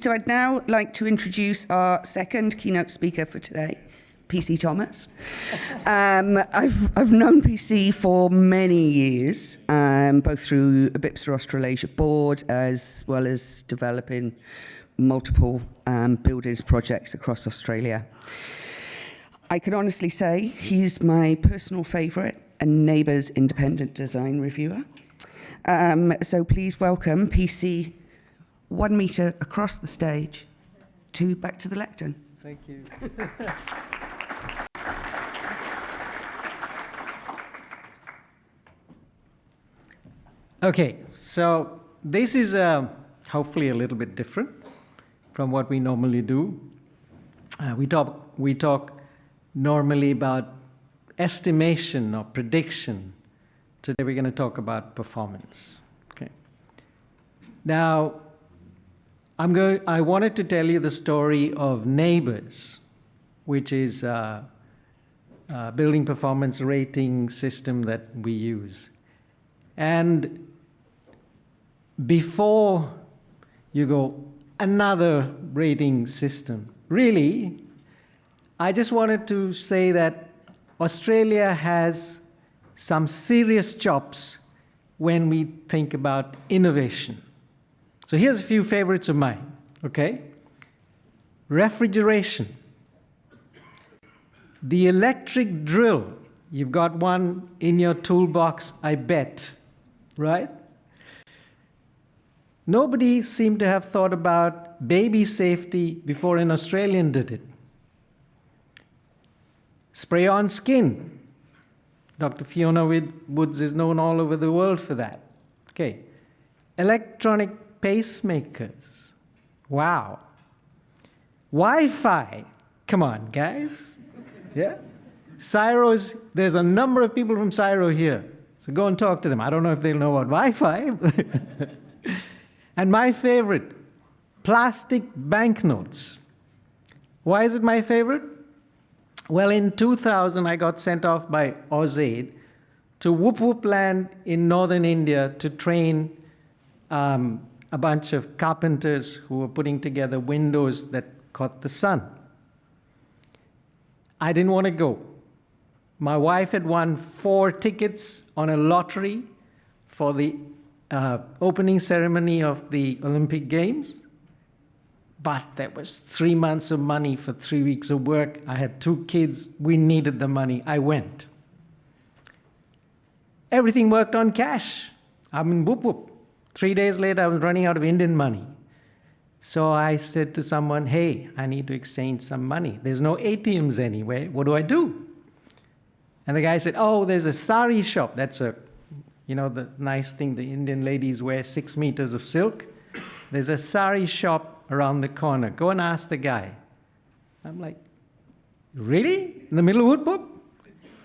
So I'd now like to introduce our second keynote speaker for today, PC Thomas. I've known PC for many years, both through a BIPSA Australasia board as well as developing multiple buildings projects across Australia. I can honestly say he's my personal favourite and NABERS independent design reviewer. So please welcome PC 1 metre across the stage back to the lectern. Thank you. Okay, so this is hopefully a little bit different from what we normally do. We talk normally about estimation or prediction. Today we're going to talk about performance. Okay. Now, I wanted to tell you the story of NABERS, which is a building performance rating system that we use. And before you go, another rating system, really, I just wanted to say that Australia has some serious chops when we think about innovation. So here's a few favorites of mine, okay? Refrigeration. The electric drill, you've got one in your toolbox, I bet, right? Nobody seemed to have thought about baby safety before an Australian did it. Spray-on skin. Dr. Fiona Woods is known all over the world for that. Okay. Electronic pacemakers. Wow. Wi-Fi. Come on, guys. Yeah? Cyros, there's a number of people from Cyro here. So go and talk to them. I don't know if they'll know about Wi-Fi. And my favorite, plastic banknotes. Why is it my favorite? Well, in 2000, I got sent off by AusAid to Whoop Whoop Land in northern India to train a bunch of carpenters who were putting together windows that caught the sun. I didn't want to go. My wife had won 4 tickets on a lottery for the opening ceremony of the Olympic Games. But there was 3 months of money for 3 weeks of work. I had 2 kids. We needed the money. I went. Everything worked on cash. I'm in whoop whoop. 3 days later, I was running out of Indian money. So I said to someone, hey, I need to exchange some money. There's no ATMs anywhere. What do I do? And the guy said, oh, there's a sari shop. That's the nice thing the Indian ladies wear, 6 meters of silk. There's a sari shop around the corner. Go and ask the guy. I'm like, really? In the middle of whoop whoop?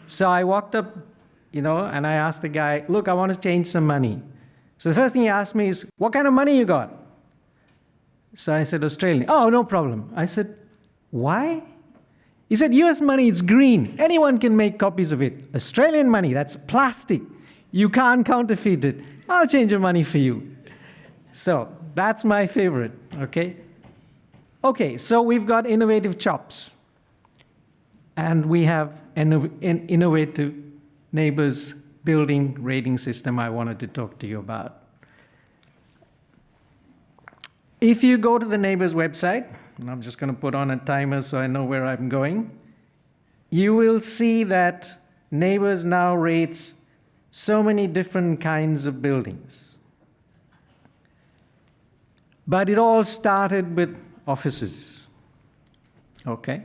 So I walked up, and I asked the guy, look, I want to change some money. So the first thing he asked me is, what kind of money you got? So I said, Australian. Oh, no problem. I said, why? He said, US money, it's green. Anyone can make copies of it. Australian money, that's plastic. You can't counterfeit it. I'll change your money for you. So that's my favorite, okay? Okay, so we've got innovative chops. And we have an innovative NABERS building rating system I wanted to talk to you about. If you go to the NABERS website, and I'm just going to put on a timer so I know where I'm going, you will see that NABERS now rates so many different kinds of buildings. But it all started with offices, okay?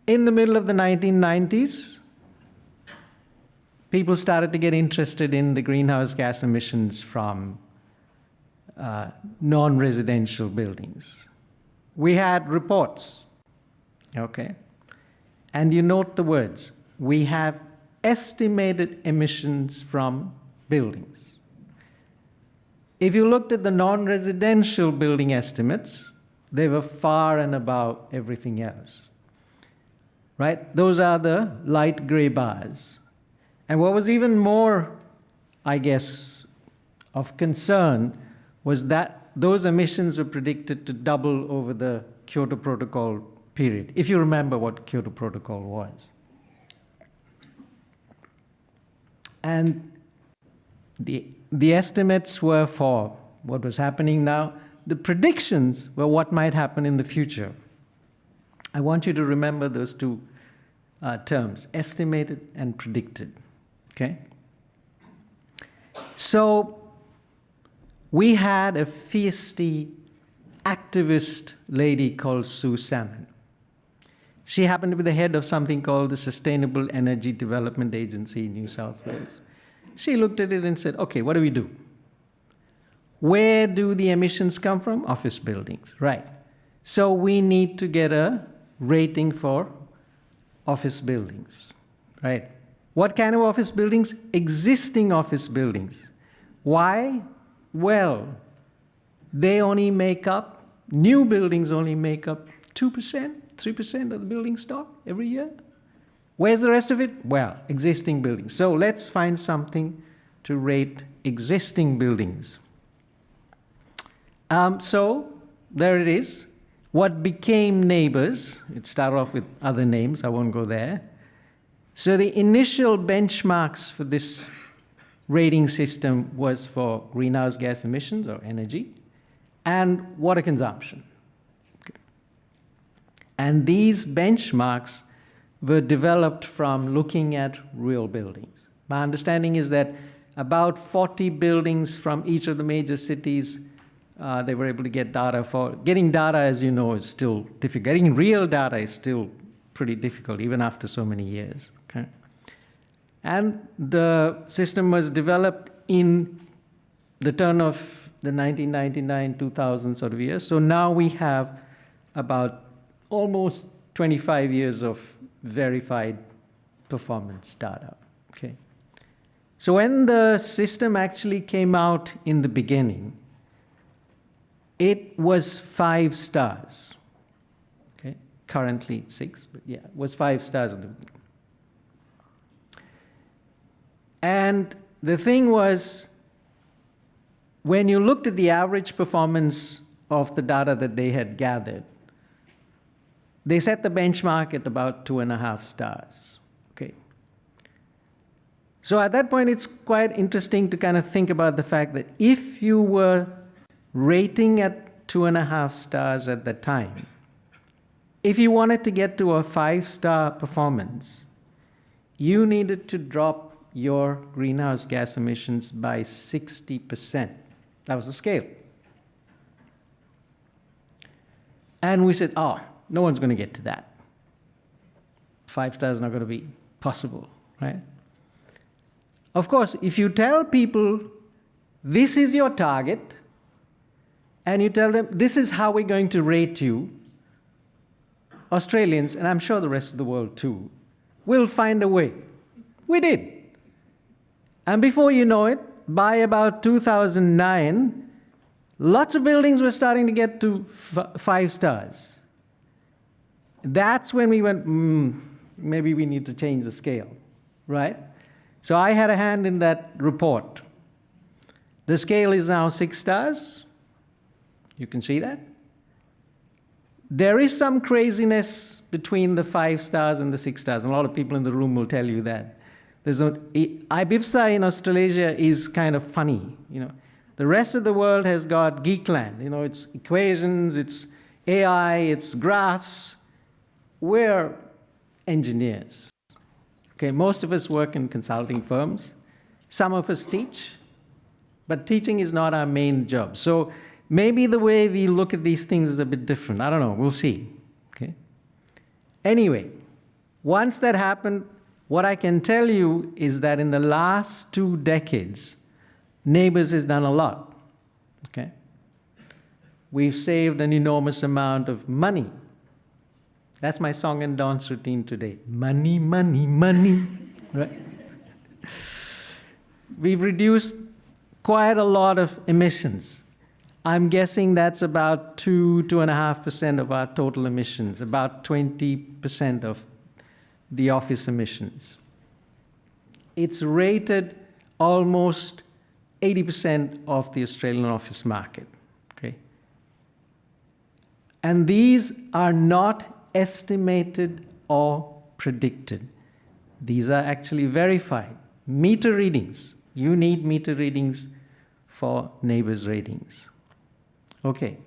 In the middle of the 1990s, people started to get interested in the greenhouse gas emissions from non-residential buildings. We had reports, okay? And you note the words, we have estimated emissions from buildings. If you looked at the non-residential building estimates, they were far and above everything else, right? Those are the light gray bars. And what was even more, I guess, of concern was that those emissions were predicted to double over the Kyoto Protocol period, if you remember what Kyoto Protocol was. And the estimates were for what was happening now. The predictions were what might happen in the future. I want you to remember those two terms, estimated and predicted, okay? So we had a feisty activist lady called Sue Salmon. She happened to be the head of something called the Sustainable Energy Development Agency in New South Wales. She looked at it and said, okay, what do we do? Where do the emissions come from? Office buildings, right. So we need to get a rating for office buildings, right? What kind of office buildings? Existing office buildings. Why? Well, they only make up, new buildings only make up 2%, 3% of the building stock every year. Where's the rest of it? Well, existing buildings. So let's find something to rate existing buildings. So there it is. What became NABERS, it started off with other names, I won't go there. So the initial benchmarks for this rating system was for greenhouse gas emissions or energy and water consumption. Okay. And these benchmarks were developed from looking at real buildings. My understanding is that about 40 buildings from each of the major cities, they were able to get data for. Getting data, as you know, is still difficult. Getting real data is still pretty difficult, even after so many years. Okay? And the system was developed in the turn of the 1999, 2000 sort of years. So now we have about almost 25 years of verified performance data. Okay. So when the system actually came out in the beginning, it was 5 stars. Okay. Currently it's 6, but yeah, it was 5 stars in the beginning. And the thing was, when you looked at the average performance of the data that they had gathered, they set the benchmark at about 2.5 stars. Okay. So at that point, it's quite interesting to kind of think about the fact that if you were rating at 2.5 stars at the time, if you wanted to get to a 5-star performance, you needed to drop your greenhouse gas emissions by 60%. That was the scale. And we said, oh, no one's going to get to that. 5 stars is not going to be possible, right? Of course, if you tell people, this is your target, and you tell them, this is how we're going to rate you, Australians, and I'm sure the rest of the world too, will find a way. We did. And before you know it, by about 2009, lots of buildings were starting to get to 5 stars. That's when we went, maybe we need to change the scale, right? So I had a hand in that report. The scale is now 6 stars. You can see that. There is some craziness between the 5 stars and the 6 stars. And a lot of people in the room will tell you that. Ibiza in Australasia is kind of funny. You know, the rest of the world has got geekland. You know, it's equations, it's AI, it's graphs. We're engineers. Okay, most of us work in consulting firms. Some of us teach, but teaching is not our main job. So maybe the way we look at these things is a bit different. I don't know. We'll see. Okay. Anyway, once that happened, what I can tell you is that in the last 2 decades, NABERS has done a lot. Okay. We've saved an enormous amount of money. That's my song and dance routine today. Money, money, money. Right? We've reduced quite a lot of emissions. I'm guessing that's about 2.5% of our total emissions, about 20% of the office emissions. It's rated almost 80% of the Australian office market. Okay? And these are not estimated or predicted. These are actually verified. Meter readings. You need meter readings for NABERS ratings. Okay.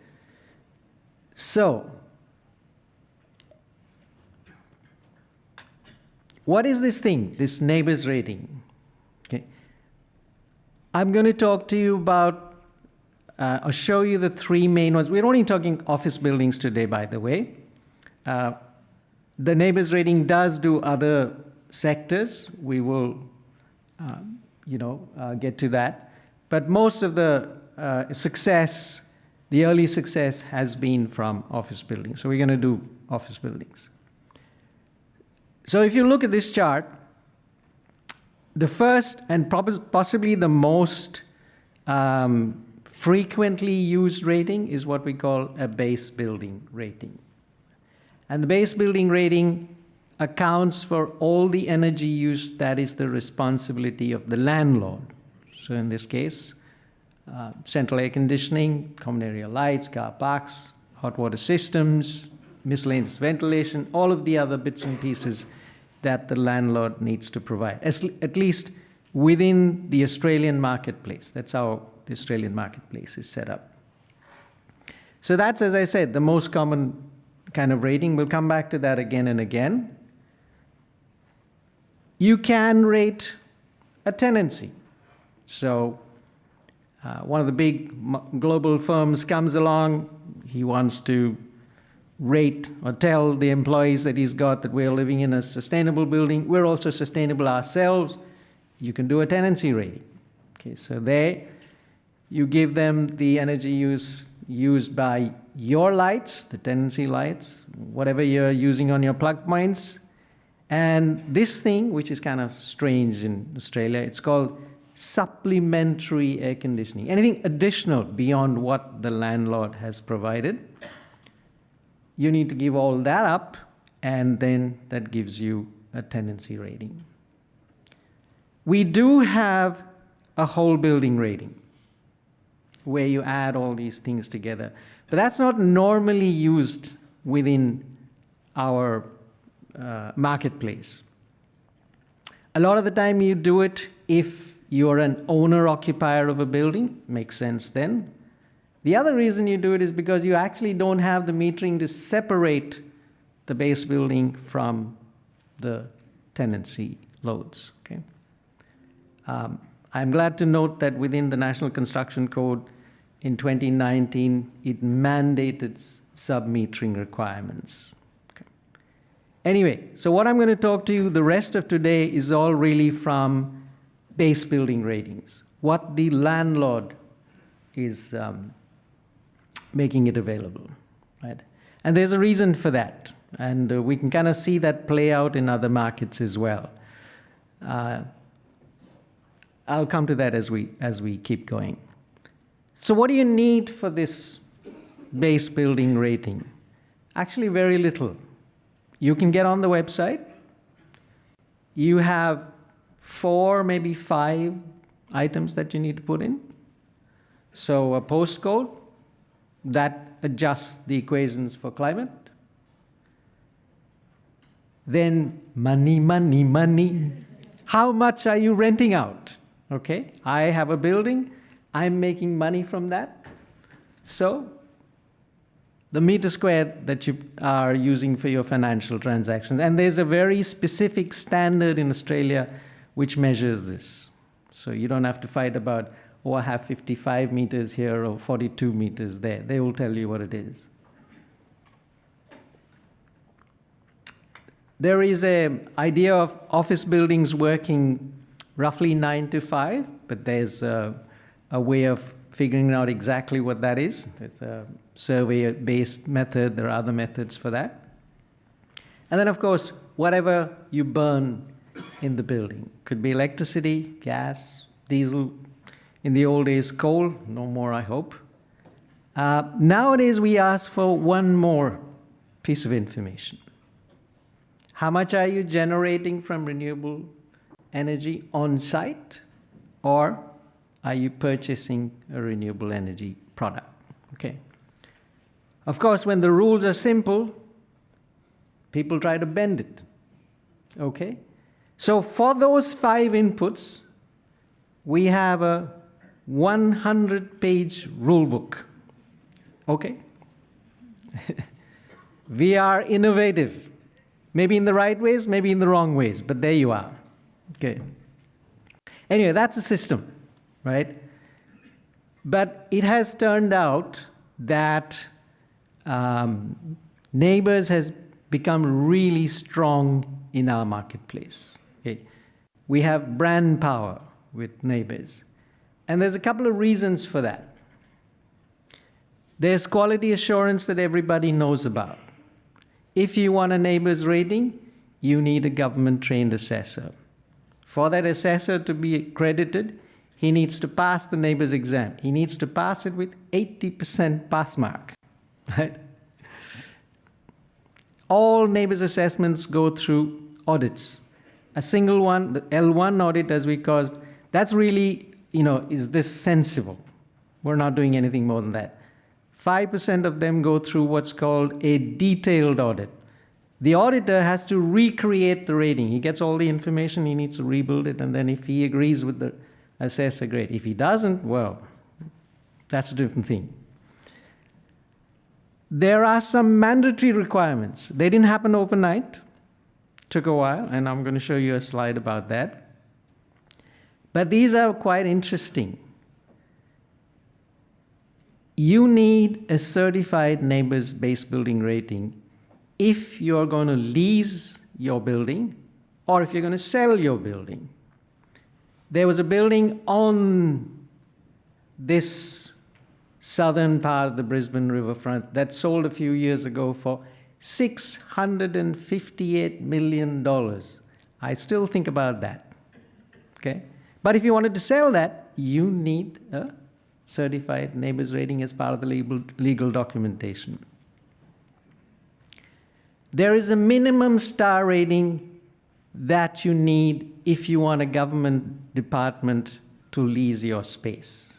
So, what is this thing, this NABERS rating? Okay. I'm going to talk to you about, or show you the three main ones. We're only talking office buildings today, by the way. The NABERS rating does do other sectors. We will, get to that. But most of the success, the early success, has been from office buildings. So we're going to do office buildings. So if you look at this chart, the first and possibly the most frequently used rating is what we call a base building rating. And the base building rating accounts for all the energy use that is the responsibility of the landlord. So in this case, central air conditioning, common area lights, car parks, hot water systems, miscellaneous ventilation, all of the other bits and pieces that the landlord needs to provide, at least within the Australian marketplace. That's how the Australian marketplace is set up. So that's, as I said, the most common kind of rating. We'll come back to that again and again. You can rate a tenancy. So one of the big global firms comes along, he wants to rate or tell the employees that he's got that we're living in a sustainable building. We're also sustainable ourselves. You can do a tenancy rating. Okay, so there you give them the energy used by your lights, the tenancy lights, whatever you're using on your plug points. And this thing, which is kind of strange in Australia, it's called supplementary air conditioning. Anything additional beyond what the landlord has provided. You need to give all that up, and then that gives you a tenancy rating. We do have a whole building rating where you add all these things together, but that's not normally used within our marketplace. A lot of the time you do it if you're an owner-occupier of a building, makes sense then. The other reason you do it is because you actually don't have the metering to separate the base building from the tenancy loads. Okay? I'm glad to note that within the National Construction Code in 2019, it mandated sub-metering requirements. Okay. Anyway, so what I'm going to talk to you the rest of today is all really from base building ratings, what the landlord is making it available, right? And there's a reason for that, and we can kind of see that play out in other markets as well. I'll come to that as we keep going. So what do you need for this base building rating? Actually, very little. You can get on the website. You have 4, maybe 5 items that you need to put in. So a postcode that adjusts the equations for climate. Then money, money, money. How much are you renting out? Okay, I have a building. I'm making money from that. So the meter squared that you are using for your financial transactions. And there's a very specific standard in Australia which measures this. So you don't have to fight about, oh, I have 55 meters here or 42 meters there. They will tell you what it is. There is an idea of office buildings working roughly 9 to 5, but there's a way of figuring out exactly what that is. There's a survey-based method. There are other methods for that. And then, of course, whatever you burn in the building. Could be electricity, gas, diesel. In the old days, coal. No more, I hope. Nowadays, we ask for one more piece of information. How much are you generating from renewable energy on site, or are you purchasing a renewable energy product? Okay. Of course, when the rules are simple, people try to bend it. Okay? So for those 5 inputs, we have a 100-page rule book. Okay? We are innovative. Maybe in the right ways, maybe in the wrong ways, but there you are. Okay. Anyway, that's a system, right? But it has turned out that NABERS has become really strong in our marketplace. Okay. We have brand power with NABERS. And there's a couple of reasons for that. There's quality assurance that everybody knows about. If you want a NABERS rating, you need a government-trained assessor. For that assessor to be accredited, he needs to pass the NABERS exam. He needs to pass it with 80% pass mark. Right? All NABERS assessments go through audits. A single one, the L1 audit as we call it, that's really, is this sensible? We're not doing anything more than that. 5% of them go through what's called a detailed audit. The auditor has to recreate the rating. He gets all the information, he needs to rebuild it, and then if he agrees with the assessor, great. If he doesn't, well, that's a different thing. There are some mandatory requirements. They didn't happen overnight. Took a while, and I'm going to show you a slide about that. But these are quite interesting. You need a certified NABERS base building rating if you're going to lease your building or if you're going to sell your building. There was a building on this southern part of the Brisbane riverfront that sold a few years ago for $658 million. I still think about that. Okay? But if you wanted to sell that, you need a certified NABERS rating as part of the legal documentation. There is a minimum star rating that you need if you want a government department to lease your space.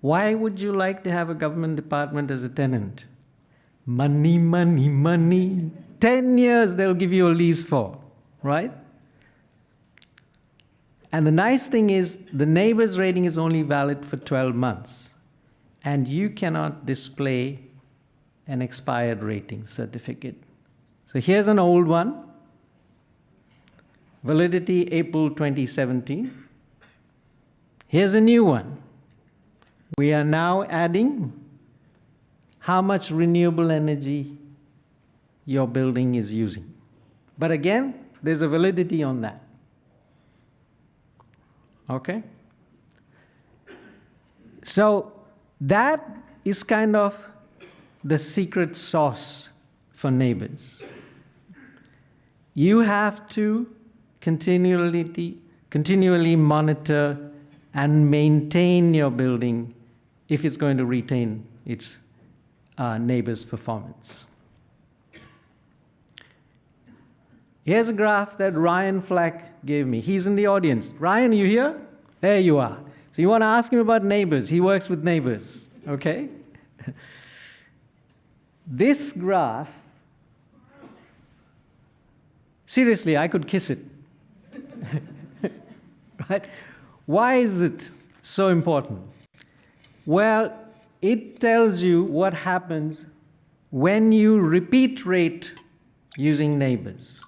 Why would you like to have a government department as a tenant? Money, money, money. 10 years they'll give you a lease for, right? And the nice thing is the NABERS rating is only valid for 12 months. And you cannot display an expired rating certificate. So here's an old one. Validity April 2017. Here's a new one. We are now adding how much renewable energy your building is using. But again, there's a validity on that. Okay? So that is kind of the secret sauce for NABERS. You have to continually monitor and maintain your building if it's going to retain its NABERS performance. Here's a graph that Ryan Flack gave me. He's in the audience. Ryan, are you here? There you are. So you want to ask him about NABERS. He works with NABERS, okay? This graph, seriously, I could kiss it. Right? Why is it so important? Well, it tells you what happens when you repeat rate using NABERS.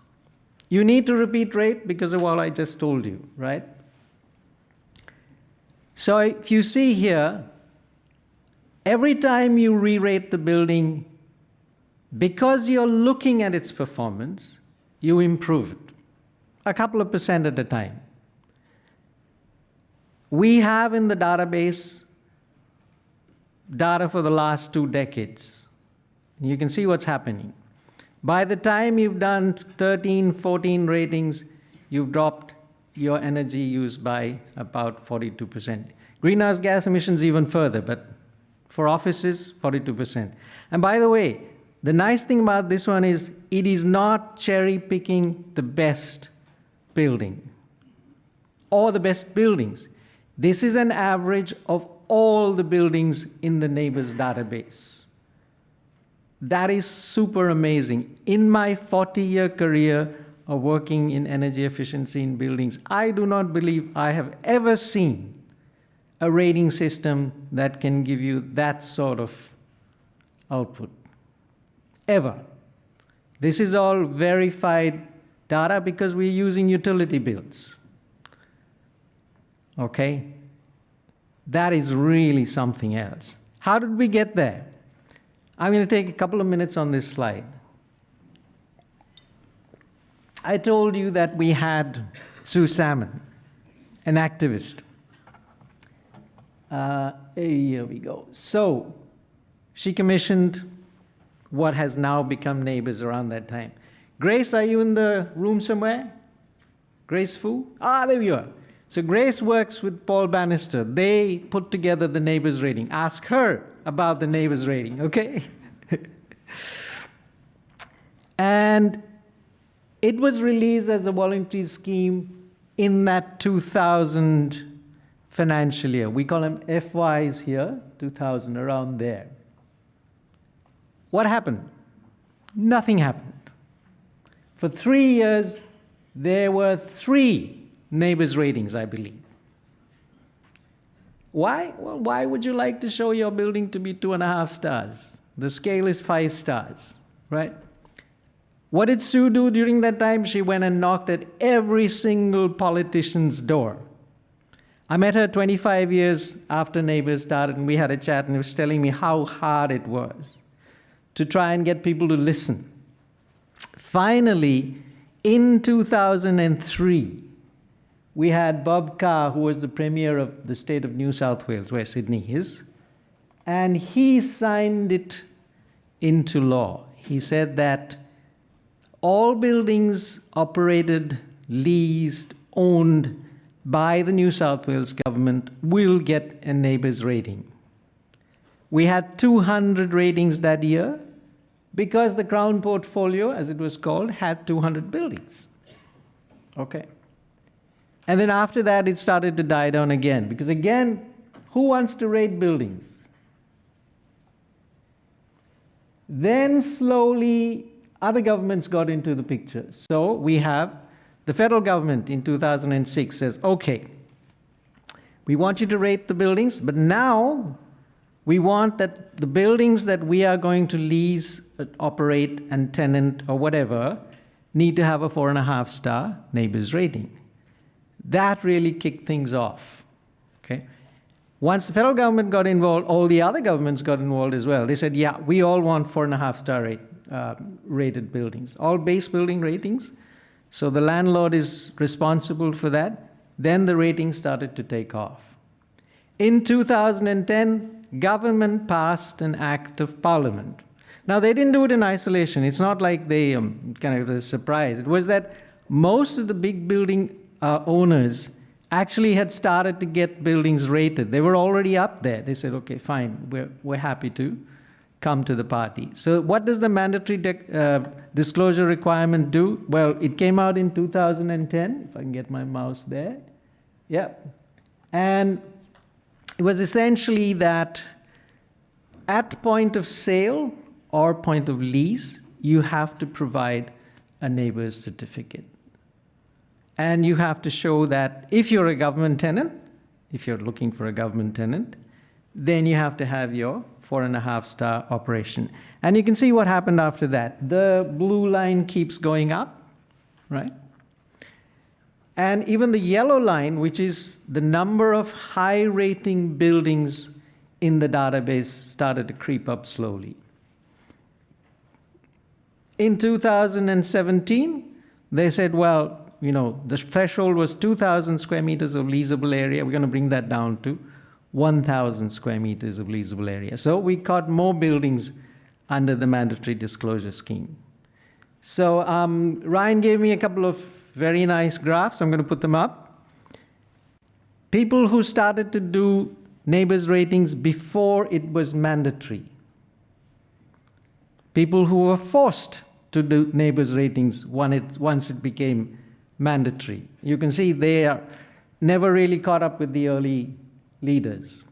You need to repeat rate because of what I just told you, right? So if you see here, every time you re-rate the building, because you're looking at its performance, you improve it, a couple of % at a time. We have in the database data for the last 2 decades. You can see what's happening. By the time you've done 13, 14 ratings, you've dropped your energy use by about 42%. Greenhouse gas emissions even further, but for offices, 42%. And by the way, the nice thing about this one is it is not cherry-picking the best building or the best buildings. This is an average of all the buildings in the NABERS database. That is super amazing. In my 40-year career of working in energy efficiency in buildings, I do not believe I have ever seen a rating system that can give you that sort of output. Ever. This is all verified data because we're using utility bills. Okay? That is really something else. How did we get there? I'm going to take a couple of minutes on this slide. I told you that we had Sue Salmon, an activist. Here we go. So she commissioned what has now become NABERS around that time. Grace, are you in the room somewhere? Grace Fu? Ah, there you are. So Grace works with Paul Bannister. They put together the NABERS rating. Ask her about the NABERS rating, okay? And it was released as a voluntary scheme in that 2000 financial year. We call them FYs here, 2000, around there. What happened? Nothing happened. For 3 years, there were 3 NABERS ratings, I believe. Why? Well, why would you like to show your building to be 2.5 stars? The scale is 5 stars, right? What did Sue do during that time? She went and knocked at every single politician's door. I met her 25 years after NABERS started, and we had a chat, and she was telling me how hard it was to try and get people to listen. Finally, in 2003, we had Bob Carr, who was the Premier of the state of New South Wales, where Sydney is, and he signed it into law. He said that all buildings operated, leased, owned by the New South Wales government will get a NABERS rating. We had 200 ratings that year because the Crown portfolio, as it was called, had 200 buildings. Okay. And then after that, it started to die down again, because again, who wants to rate buildings? Then slowly, other governments got into the picture. So we have the federal government in 2006 says, okay, we want you to rate the buildings, but now we want that the buildings that we are going to lease, operate, and tenant or whatever need to have a 4.5 star NABERS rating. That really kicked things off. Okay? Once the federal government got involved, all the other governments got involved as well. They said, yeah, we all want 4.5 star rated buildings, all base building ratings. So the landlord is responsible for that. Then the ratings started to take off. In 2010, government passed an act of parliament. Now, they didn't do it in isolation. It's not like they kind of a surprise. It was that most of the big building owners actually had started to get buildings rated. They were already up there. They said, okay, fine, we're happy to come to the party. So what does the mandatory disclosure requirement do? Well, it came out in 2010, if I can get my mouse there. Yeah. And it was essentially that at point of sale or point of lease, you have to provide a NABERS certificate. And you have to show that if you're a government tenant, if you're looking for a government tenant, then you have to have your 4.5 star operation. And you can see what happened after that. The blue line keeps going up, right? And even the yellow line, which is the number of high rating buildings in the database, started to creep up slowly. In 2017, they said, well, you know, the threshold was 2,000 square meters of leasable area. We're going to bring that down to 1,000 square meters of leasable area. So we caught more buildings under the mandatory disclosure scheme. So Ryan gave me a couple of very nice graphs. I'm going to put them up. People who started to do NABERS ratings before it was mandatory. People who were forced to do NABERS ratings once it became mandatory. You can see they are never really caught up with the early leaders.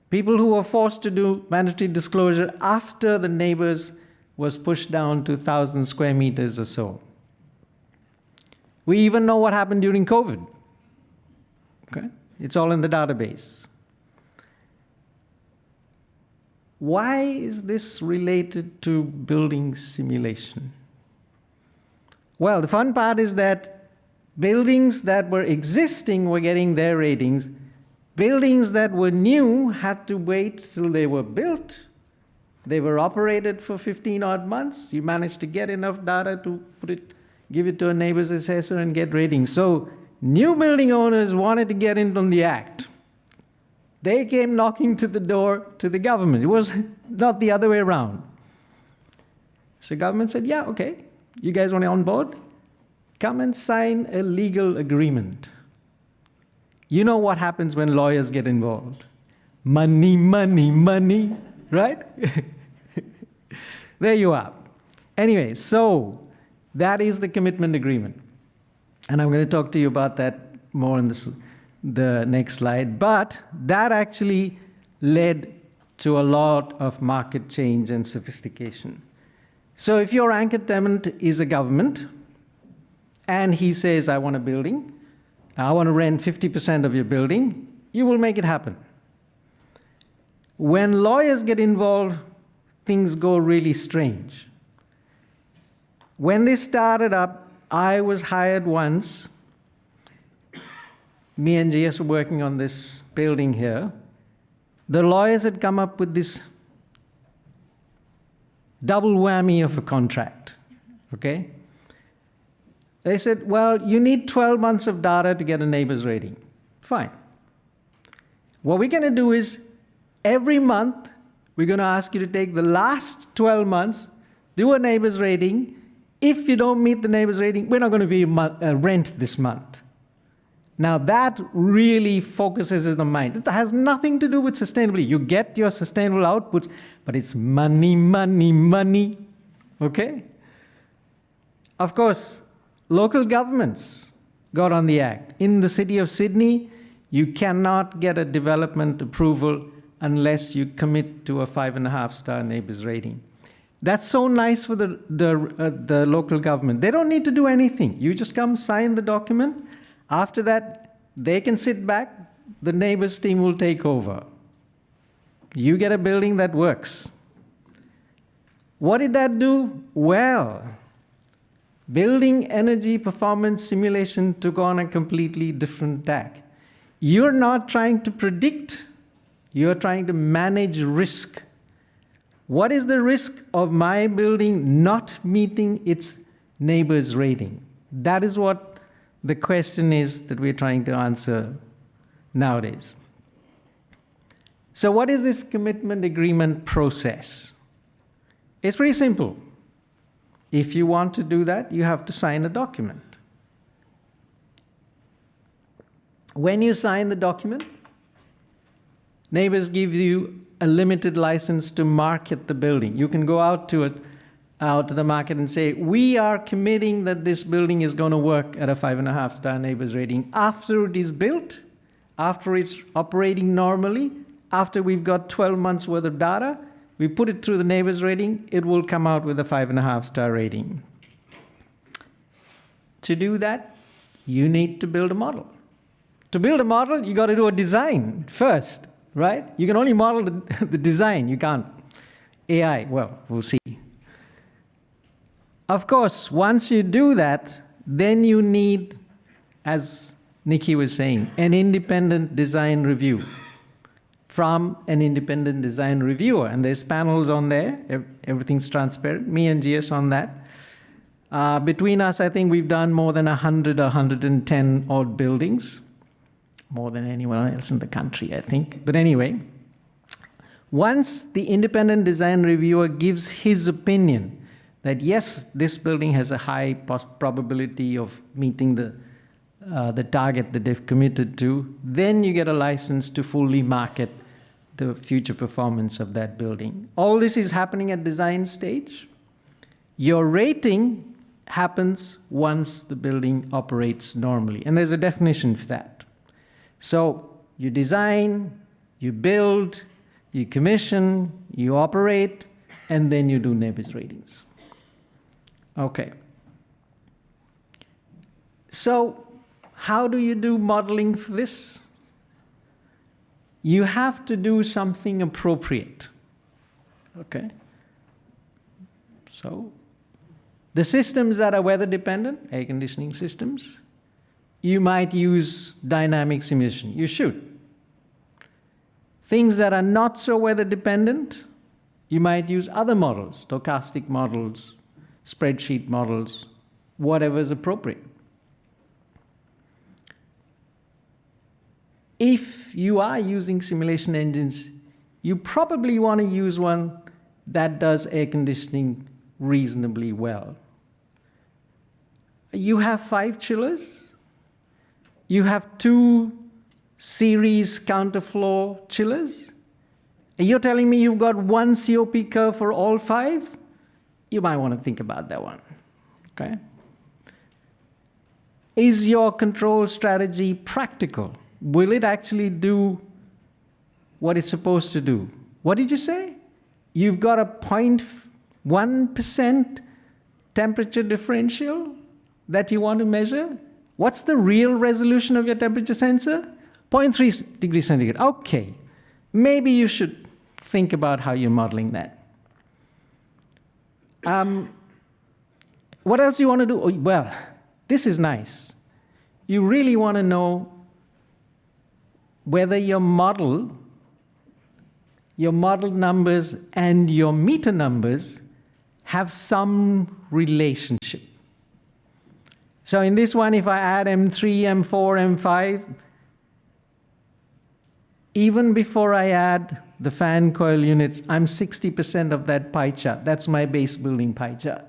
People who were forced to do mandatory disclosure after the NABERS was pushed down to 1,000 square meters or so. We even know what happened during COVID. Okay? It's all in the database. Why is this related to building simulation? Well, the fun part is that buildings that were existing were getting their ratings. Buildings that were new had to wait till they were built. They were operated for 15 odd months. You managed to get enough data to give it to a neighbor's assessor and get ratings. So new building owners wanted to get in on the act. They came knocking to the door to the government. It was not the other way around. So government said, yeah, okay, you guys want to on board? Come and sign a legal agreement. You know what happens when lawyers get involved. Money, money, money, right? There you are. Anyway, so that is the commitment agreement. And I'm going to talk to you about that more in the next slide. But that actually led to a lot of market change and sophistication. So if your anchor tenant is a government, and he says, I want a building, I want to rent 50% of your building, you will make it happen. When lawyers get involved, things go really strange. When they started up, I was hired once. Me and GS were working on this building here. The lawyers had come up with this double whammy of a contract, okay? They said, well, you need 12 months of data to get a NABERS rating. Fine. What we're going to do is every month, we're going to ask you to take the last 12 months, do a NABERS rating. If you don't meet the NABERS rating, we're not going to be rent this month. Now that really focuses the mind. It has nothing to do with sustainability. You get your sustainable outputs, but it's money, money, money. Okay? Of course, local governments got on the act. In the city of Sydney, you cannot get a development approval unless you commit to a 5.5-star NABERS rating. That's so nice for the local government. They don't need to do anything. You just come sign the document. After that, they can sit back. The NABERS team will take over. You get a building that works. What did that do? Well, building energy performance simulation took on a completely different tack. You're not trying to predict. You're trying to manage risk. What is the risk of my building not meeting its NABERS rating? That is what the question is that we're trying to answer nowadays. So what is this commitment agreement process? It's pretty simple. If you want to do that, you have to sign a document. When you sign the document, NABERS gives you a limited license to market the building. You can go out to the market and say, we are committing that this building is going to work at a 5.5-star NABERS rating. After it is built, after it's operating normally, after we've got 12 months worth of data, we put it through the NABERS rating, it will come out with a 5.5-star rating. To do that, you need to build a model. To build a model, you got to do a design first, right? You can only model the design, you can't. AI, well, we'll see. Of course, once you do that, then you need, as Nikki was saying, an independent design review from an independent design reviewer. And there's panels on there. Everything's transparent. Me and GS on that. Between us, I think we've done more than 100 or 110 odd buildings. More than anyone else in the country, I think. But anyway, once the independent design reviewer gives his opinion that yes, this building has a high probability of meeting the target that they've committed to, then you get a license to fully market the future performance of that building. All this is happening at design stage. Your rating happens once the building operates normally, and there's a definition for that. So you design, you build, you commission, you operate, and then you do NABERS ratings. Okay. So how do you do modeling for this? You have to do something appropriate. Okay. So the systems that are weather dependent, air conditioning systems, you might use dynamic simulation. You should. Things that are not so weather dependent, you might use other models, stochastic models, spreadsheet models, whatever is appropriate. If you are using simulation engines, you probably want to use one that does air conditioning reasonably well. You have 5 chillers. You have 2 series counterflow chillers. And you're telling me you've got 1 COP curve for all 5? You might want to think about that one. Okay? Is your control strategy practical? Will it actually do what it's supposed to do? What did you say? You've got a 0.1% temperature differential that you want to measure? What's the real resolution of your temperature sensor? 0.3 degrees centigrade. Okay, maybe you should think about how you're modeling that. What else do you want to do? Oh, well, this is nice. You really want to know whether your model numbers and your meter numbers have some relationship. So in this one, if I add M3, M4, M5, even before I add the fan coil units, I'm 60% of that pie chart. That's my base building pie chart.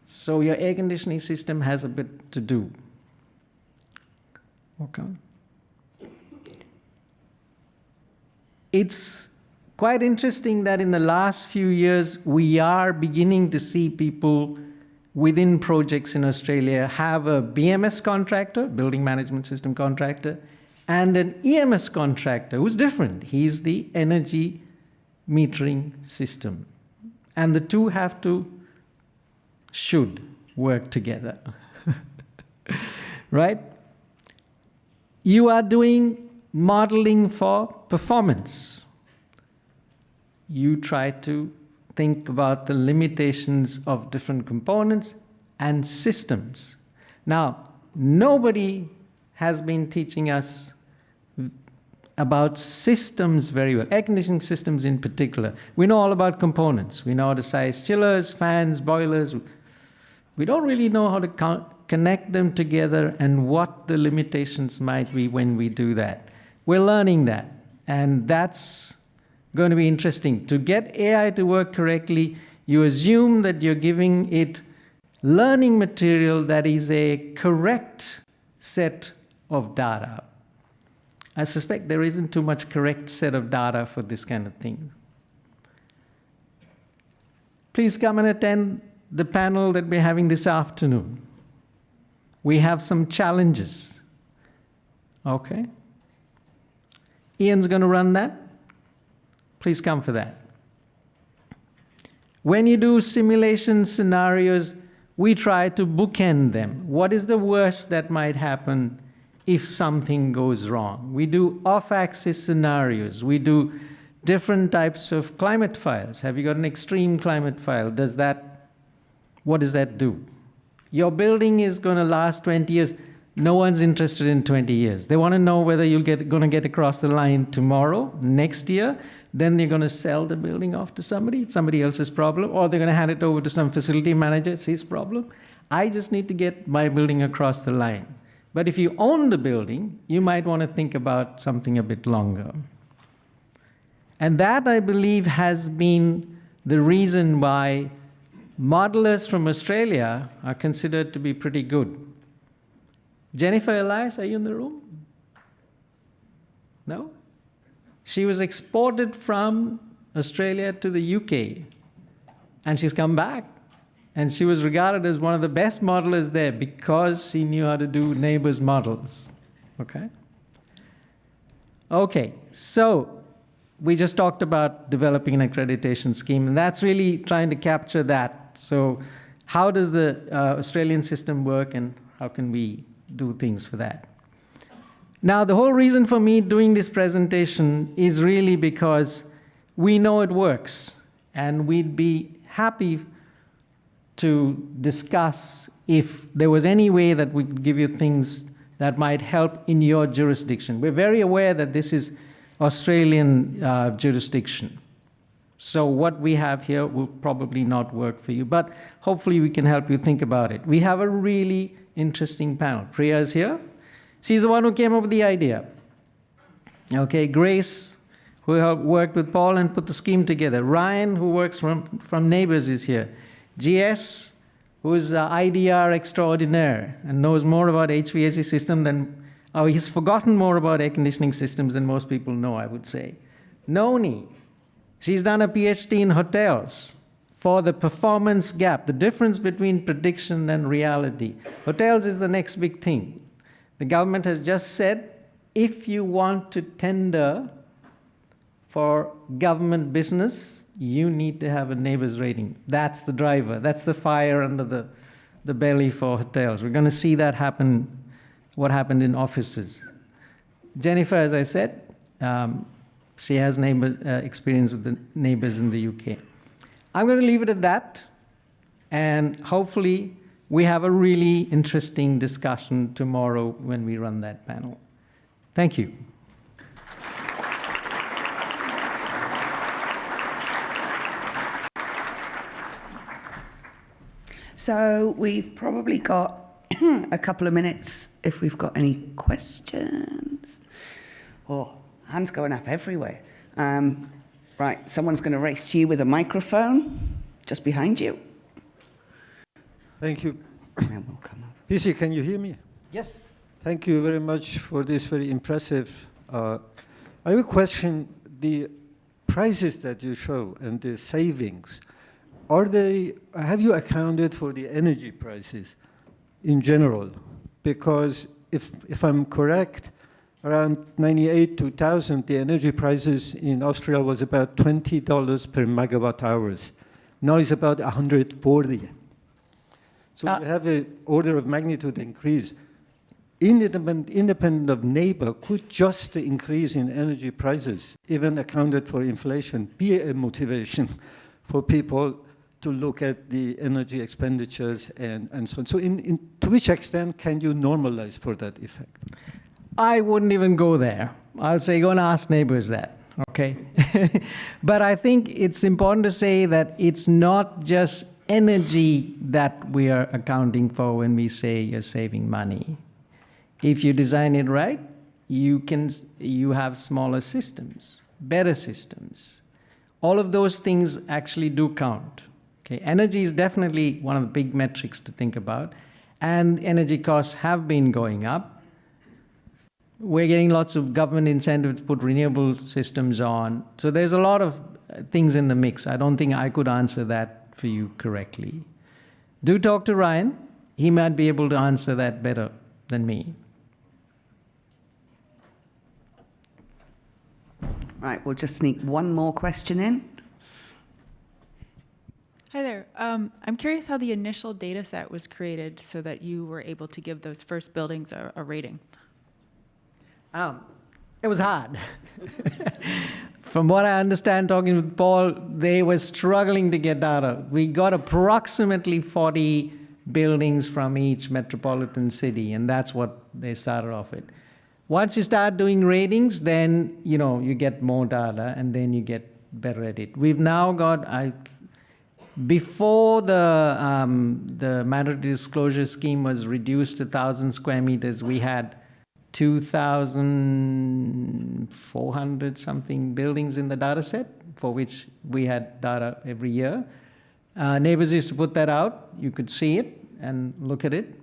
So your air conditioning system has a bit to do. Okay. It's quite interesting that in the last few years, we are beginning to see people within projects in Australia have a BMS contractor, building management system contractor, and an EMS contractor who's different. He's the energy metering system. And the two should work together. Right? You are doing modeling for performance. You try to think about the limitations of different components and systems. Now, nobody has been teaching us about systems very well, air conditioning systems in particular. We know all about components. We know how to size chillers, fans, boilers. We don't really know how to connect them together and what the limitations might be when we do that. We're learning that, and that's going to be interesting. To get AI to work correctly, you assume that you're giving it learning material that is a correct set of data. I suspect there isn't too much correct set of data for this kind of thing. Please come and attend the panel that we're having this afternoon. We have some challenges. Okay? Ian's going to run that. Please come for that. When you do simulation scenarios, we try to bookend them. What is the worst that might happen if something goes wrong? We do off-axis scenarios. We do different types of climate files. Have you got an extreme climate file? What does that do? Your building is going to last 20 years. No one's interested in 20 years. They want to know whether you're going to get across the line tomorrow, next year, then they're going to sell the building off to somebody. It's somebody else's problem. Or they're going to hand it over to some facility manager. It's his problem. I just need to get my building across the line. But if you own the building, you might want to think about something a bit longer. And that, I believe, has been the reason why modelers from Australia are considered to be pretty good. Jennifer Elias, are you in the room? No? She was exported from Australia to the UK, and she's come back. And she was regarded as one of the best modelers there because she knew how to do NABERS models. Okay? Okay, so we just talked about developing an accreditation scheme, and that's really trying to capture that. So how does the Australian system work, and how can we do things for that? Now, the whole reason for me doing this presentation is really because we know it works, and we'd be happy to discuss if there was any way that we could give you things that might help in your jurisdiction. We're very aware that this is Australian jurisdiction. So what we have here will probably not work for you, but hopefully we can help you think about it. We have a really interesting panel. Priya is here. She's the one who came up with the idea. Okay, Grace, who helped work with Paul and put the scheme together. Ryan, who works from NABERS, is here. GS, who is IDR extraordinaire and knows more about HVAC system than, he's forgotten more about air conditioning systems than most people know, I would say. Noni, she's done a PhD in hotels for the performance gap, the difference between prediction and reality. Hotels is the next big thing. The government has just said, if you want to tender for government business, you need to have a NABERS rating. That's the driver. That's the fire under the belly for hotels. We're going to see that happen, what happened in offices. Jennifer, as I said, she has experience with the NABERS in the UK. I'm going to leave it at that, and hopefully we have a really interesting discussion tomorrow when we run that panel. Thank you. So we've probably got a couple of minutes if we've got any questions. Oh, hands going up everywhere. Right, someone's going to race to you with a microphone just behind you. Thank you. And then we'll come over. PC, can you hear me? Yes. Thank you very much for this very impressive. I have a question. The prices that you show and the savings, have you accounted for the energy prices in general? Because if I'm correct, around 98, 2000, the energy prices in Austria was about $20 per megawatt hours. Now it's about 140. So you have an order of magnitude increase. Independent of neighbor, could just the increase in energy prices, even accounted for inflation, be a motivation for people to look at the energy expenditures and so on? So to which extent can you normalize for that effect? I wouldn't even go there. I'll say go and ask neighbors that, okay? But I think it's important to say that it's not just energy that we are accounting for when we say you're saving money. If you design it right, you have smaller systems, better systems. All of those things actually do count. Okay, energy is definitely one of the big metrics to think about, and energy costs have been going up. We're getting lots of government incentive to put renewable systems on. So there's a lot of things in the mix. I don't think I could answer that for you correctly. Do talk to Ryan. He might be able to answer that better than me. Right, we'll just sneak one more question in. Hi there. I'm curious how the initial data set was created so that you were able to give those first buildings a rating. It was hard. From what I understand, talking with Paul, they were struggling to get data. We got approximately 40 buildings from each metropolitan city, and that's what they started off with. Once you start doing ratings, then you get more data, and then you get better at it. We've now got, before the mandatory disclosure scheme was reduced to 1,000 square meters, we had 2,400 something buildings in the data set, for which we had data every year. NABERS used to put that out. You could see it and look at it.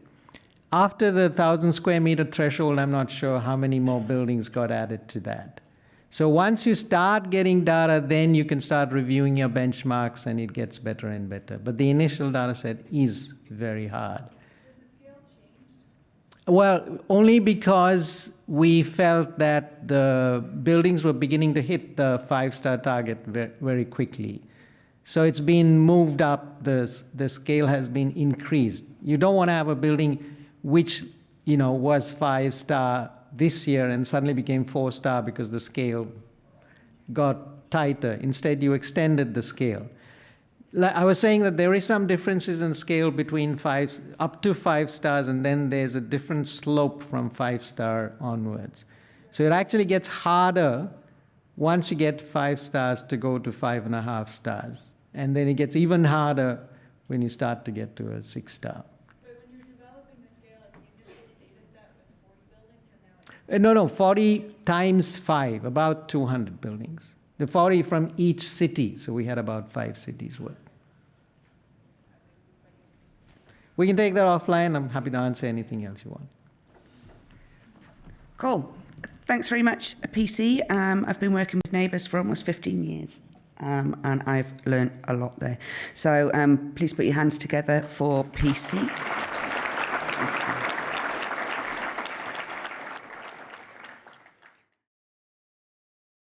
After the 1,000 square meter threshold, I'm not sure how many more buildings got added to that. So once you start getting data, then you can start reviewing your benchmarks, and it gets better and better. But the initial data set is very hard. Well, only because we felt that the buildings were beginning to hit the 5-star target very quickly. So it's been moved up, the scale has been increased. You don't want to have a building which, was 5-star this year and suddenly became 4-star because the scale got tighter. Instead, you extended the scale. I was saying that there is some differences in scale between up to 5 stars, and then there's a different slope from 5-star onwards. So it actually gets harder once you get 5 stars to go to 5.5 stars. And then it gets even harder when you start to get to a 6-star. But when you're developing the scale, the initial data set was 40 buildings, and now No, 40 times 5, about 200 buildings. The 40 from each city, so we had about 5 cities worth. We can take that offline. I'm happy to answer anything else you want. Cool. Thanks very much, PC. I've been working with NABERS for almost 15 years, and I've learned a lot there. So please put your hands together for PC.